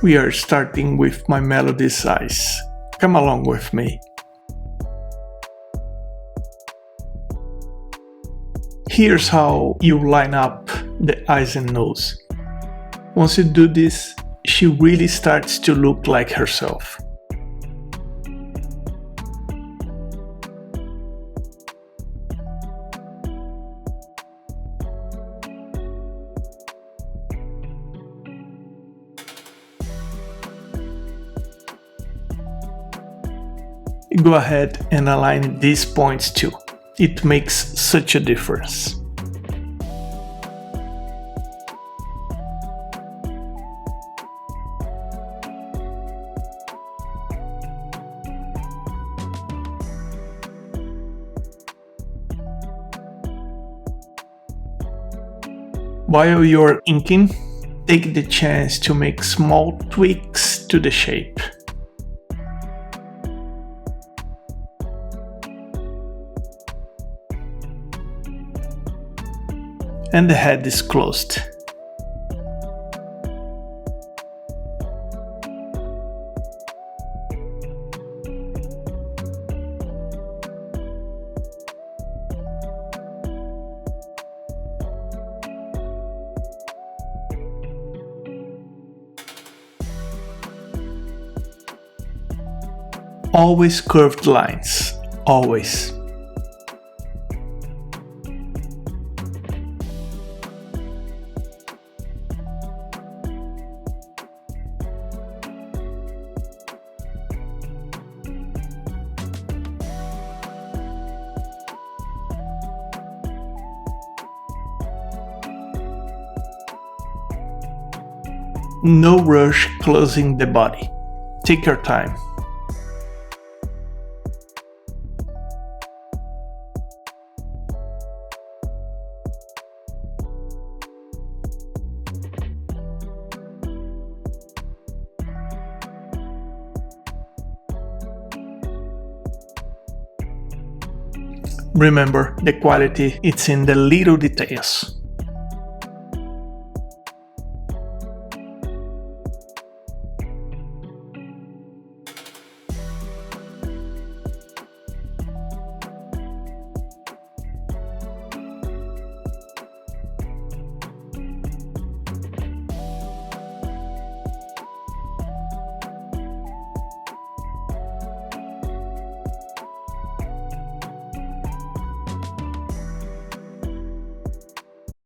We are starting with mymelody's eyes. Come along with me. Here's how you line up the eyes and nose. Once you do this, she really starts to look like herself. Go ahead and align these points too. It makes such a difference. While you're inking, take the chance to make small tweaks to the shape. And the head is closed. Always curved lines, always. No rush closing the body. Take your time. Remember, the quality it's in the little details.